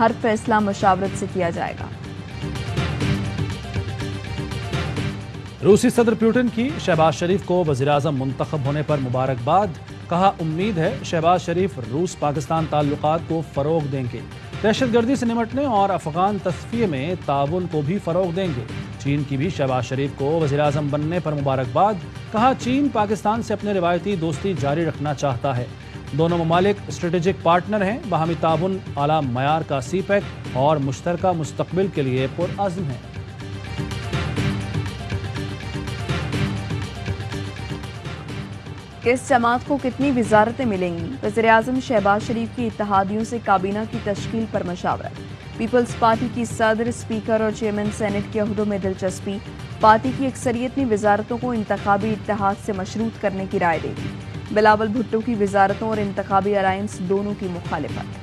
ہر فیصلہ مشاورت سے کیا جائے گا۔ روسی صدر پیوٹن کی شہباز شریف کو وزیراعظم منتخب ہونے پر مبارکباد، کہا امید ہے شہباز شریف روس پاکستان تعلقات کو فروغ دیں گے، دہشت گردی سے نمٹنے اور افغان تصفیے میں تعاون کو بھی فروغ دیں گے۔ چین کی بھی شہباز شریف کو وزیراعظم بننے پر مبارکباد، کہا چین پاکستان سے اپنے روایتی دوستی جاری رکھنا چاہتا ہے، دونوں ممالک اسٹریٹجک پارٹنر ہیں، باہمی تعاون اعلیٰ معیار کا سی پیک اور مشترکہ مستقبل کے لیے پرعزم ہیں۔ کس جماعت کو کتنی وزارتیں ملیں گی؟ وزیراعظم شہباز شریف کی اتحادیوں سے کابینہ کی تشکیل پر مشاورت۔ پیپلز پارٹی کی صدر، اسپیکر اور چیئرمین سینٹ کے عہدوں میں دلچسپی، پارٹی کی اکثریت نے وزارتوں کو انتخابی اتحاد سے مشروط کرنے کی رائے دے دی۔ بلاول بھٹو کی وزارتوں اور انتخابی الائنس دونوں کی مخالفت۔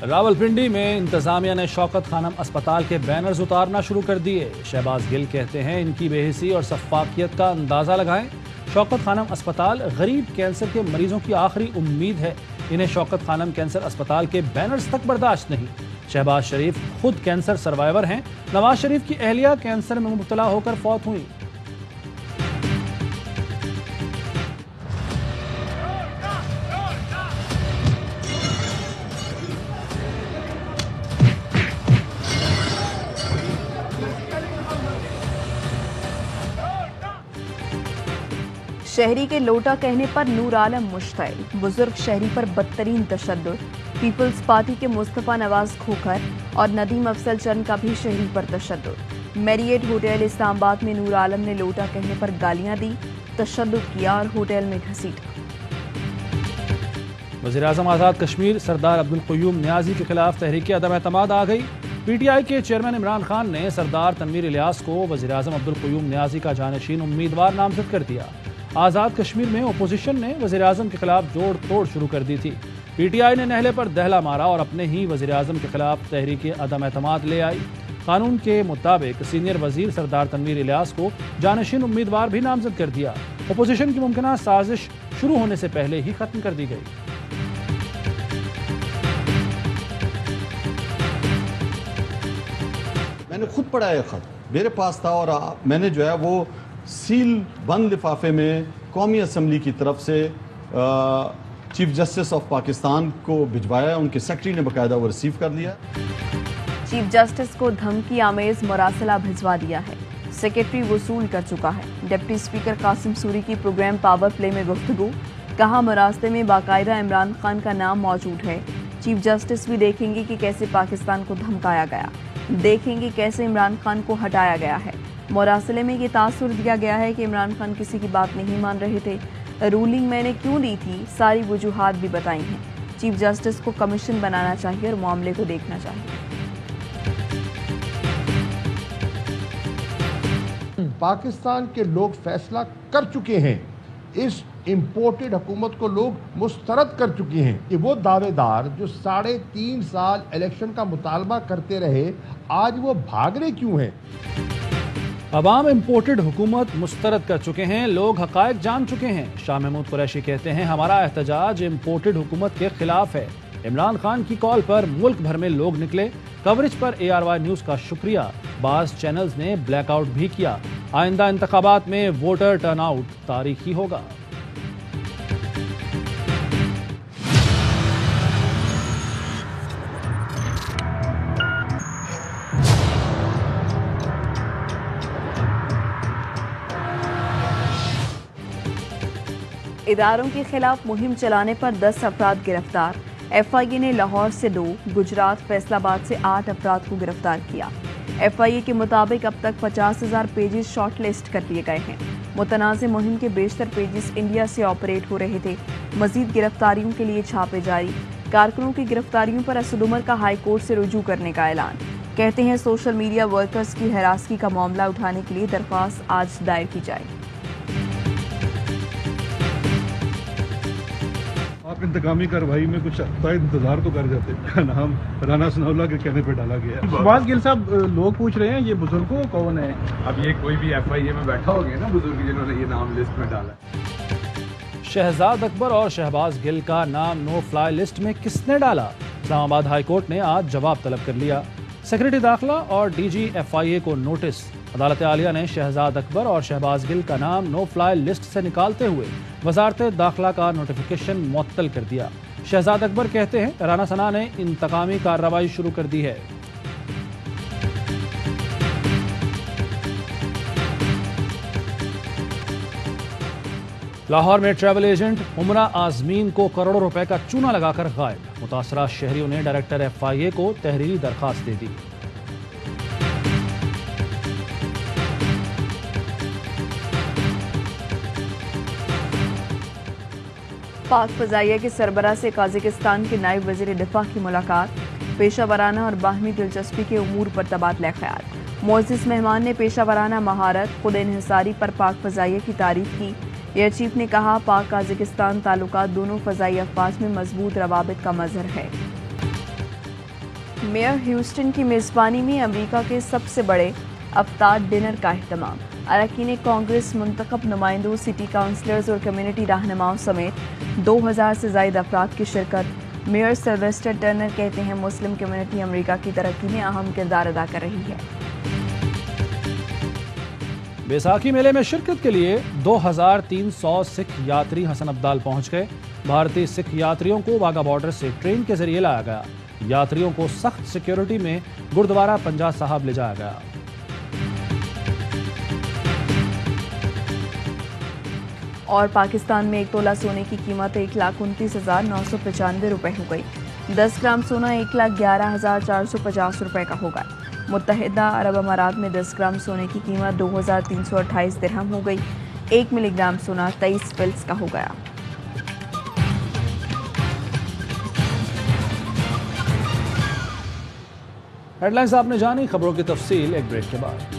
راولپنڈی میں انتظامیہ نے شوکت خانم اسپتال کے بینرز اتارنا شروع کر دیے۔ شہباز گل کہتے ہیں ان کی بے حسی اور شفافیت کا اندازہ لگائیں۔ شوکت خانم اسپتال غریب کینسر کے مریضوں کی آخری امید ہے، انہیں شوکت خانم کینسر اسپتال کے بینرز تک برداشت نہیں۔ شہباز شریف خود کینسر سروائیور ہیں، نواز شریف کی اہلیہ کینسر میں مبتلا ہو کر فوت ہوئی۔ شہری کے لوٹا کہنے پر نور عالم مشتعل، بزرگ شہری پر بدترین تشدد۔ پیپلز پارٹی کے مصطفیٰ نواز کھوکھر اور ندیم افضل چند کا بھی شہری پر تشدد۔ میریٹ ہوٹل اسلام آباد میں نور عالم نے لوٹا کہنے پر گالیاں دی، تشدد کیا اور ہوٹل میں گھسیٹا۔ وزیراعظم آزاد کشمیر سردار عبدالقیوم نیازی کے خلاف تحریک عدم اعتماد آ گئی۔ پی ٹی آئی کے چیئرمین عمران خان نے سردار تنویر الیاس کو وزیراعظم عبدالقیوم نیازی کا جانشین امیدوار نامزد کر دیا۔ آزاد کشمیر میں اپوزیشن نے وزیراعظم کے خلاف جوڑ توڑ شروع کر دی تھی۔ پی ٹی آئی نے نہلے پر دہلا مارا اور اپنے ہی وزیراعظم کے خلاف تحریک عدم اعتماد لے آئی۔ قانون کے مطابق سینئر وزیر سردار تنویر الیاس کو جانشین امیدوار بھی نامزد کر دیا۔ اپوزیشن کی ممکنہ سازش شروع ہونے سے پہلے ہی ختم کر دی گئی۔ میں نے خود پڑھا ہے خط، میرے پاس تھا اور میں نے جو ہے وہ سیل بند لفافے میں قومی اسمبلی کی طرف سے چیف جسٹس آف پاکستان کو بھجوایا، ان کے سیکرٹری نے باقاعدہ وہ ریسیو کر لیا۔ چیف جسٹس کو دھمکی آمیز مراسلہ بھجوا دیا ہے، سیکرٹری وصول کر چکا ہے۔ ڈپٹی اسپیکر قاسم سوری کی پروگرام پاور پلے میں گفتگو، کہا مراسلے میں باقاعدہ عمران خان کا نام موجود ہے۔ چیف جسٹس بھی دیکھیں گے کہ کیسے پاکستان کو دھمکایا گیا، دیکھیں گے کیسے عمران خان کو ہٹایا گیا ہے۔ مراسلے میں یہ تاثر دیا گیا ہے کہ عمران خان کسی کی بات نہیں مان رہے تھے، رولنگ میں نے کیوں دی تھی، ساری وجوہات بھی بتائی ہیں۔ چیف جسٹس کو کمیشن بنانا چاہیے اور معاملے کو دیکھنا چاہیے۔ پاکستان کے لوگ فیصلہ کر چکے ہیں، اس امپورٹڈ حکومت کو لوگ مسترد کر چکے ہیں کہ وہ دعوے دار جو 3.5 سال الیکشن کا مطالبہ کرتے رہے، آج وہ بھاگ رہے کیوں ہیں؟ عوام امپورٹڈ حکومت مسترد کر چکے ہیں، لوگ حقائق جان چکے ہیں۔ شاہ محمود قریشی کہتے ہیں ہمارا احتجاج امپورٹڈ حکومت کے خلاف ہے۔ عمران خان کی کال پر ملک بھر میں لوگ نکلے، کوریج پر ARY نیوز کا شکریہ، بعض چینلز نے بلیک آؤٹ بھی کیا۔ آئندہ انتخابات میں ووٹر ٹرن آؤٹ تاریخی ہوگا۔ اداروں کے خلاف مہم چلانے پر 10 افراد گرفتار۔ FIA نے لاہور سے 2، گجرات فیصل آباد سے 8 افراد کو گرفتار کیا۔ FIA کے مطابق اب تک 50,000 پیجز شارٹ لسٹ کر لیے گئے ہیں۔ متنازع مہم کے بیشتر پیجز انڈیا سے آپریٹ ہو رہے تھے۔ مزید گرفتاریوں کے لیے چھاپے جاری۔ کارکنوں کی گرفتاریوں پر اسد عمر کا ہائی کورٹ سے رجوع کرنے کا اعلان۔ کہتے ہیں سوشل میڈیا ورکرز کی ہراسگی کا معاملہ اٹھانے کے لیے درخواست آج دائر کی جائے گی۔ آپ انتقامی کارروائی میں کچھ انتظار تو کر جاتے، نام رانا ثناءاللہ کے کہنے پہ ڈالا گیا ہے۔ شہباز گل صاحب، لوگ پوچھ رہے ہیں یہ بزرگوں کون ہے؟ اب یہ کوئی بھی FIA میں بیٹھا ہو گیا نا بزرگ جنہوں نے یہ نام لسٹ میں ڈالا ہے۔ شہزاد اکبر اور شہباز گل کا نام نو فلائی لسٹ میں کس نے ڈالا؟ اسلام آباد ہائی کورٹ نے آج جواب طلب کر لیا۔ سیکرٹری داخلہ اور ڈی جی ایف آئی اے کو نوٹس۔ عدالت عالیہ نے شہزاد اکبر اور شہباز گل کا نام نو فلائی لسٹ سے نکالتے ہوئے وزارت داخلہ کا نوٹیفیکیشن معطل کر دیا۔ شہزاد اکبر کہتے ہیں رانا ثنا نے انتقامی کارروائی شروع کر دی ہے۔ لاہور میں ٹریول ایجنٹ عمرہ عازمین کو کروڑوں روپے کا چونا لگا کر غائب۔ متاثرہ شہریوں نے ڈائریکٹر ایف آئی اے کو تحریری درخواست دے دی۔ پاک فضائیہ کے سربراہ سے قازقستان کے نائب وزیر دفاع کی ملاقات۔ پیشہ ورانہ اور باہمی دلچسپی کے امور پر تبادلہ خیال۔ معزز مہمان نے پیشہ ورانہ مہارت، خود انحصاری پر پاک فضائیہ کی تعریف کی۔ ایئر چیف نے کہا پاک قازقستان تعلقات دونوں فضائی افواج میں مضبوط روابط کا مظہر ہے۔ میئر ہیوسٹن کی میزبانی میں امریکہ کے سب سے بڑے افطار ڈنر کا اہتمام۔ اراکین کانگریس، منتخب نمائندوں، سٹی کونسلرز اور کمیونٹی رہنماؤں سمیت 2000 سے زائد افراد کی شرکت۔ میئر سلویسٹر ٹرنر کہتے ہیں مسلم کمیونٹی امریکہ کی ترقی میں اہم کردار ادا کر رہی ہے۔ بیساکھی میلے میں شرکت کے لیے 2300 سکھ یاتری حسن ابدال پہنچ گئے۔ بھارتی سکھ یاتریوں کو واگا بارڈر سے ٹرین کے ذریعے لایا گیا۔ یاتریوں کو سخت سیکیورٹی میں گردوارہ پنجا صاحب لے جایا گیا۔ اور پاکستان میں 1 تولہ سونے کی قیمت 1,29,995 روپے ہو گئی۔ 10 گرام سونا 1,11,450 روپے کا ہوگا۔ متحدہ عرب امارات میں 10 گرام سونے کی قیمت 2,328 درہم ہو گئی۔ 1 ملی گرام سونا 23 فلس کا ہو گیا۔ ہیڈ لائنز آپ نے جانی، خبروں کی تفصیل ایک بریک کے بعد۔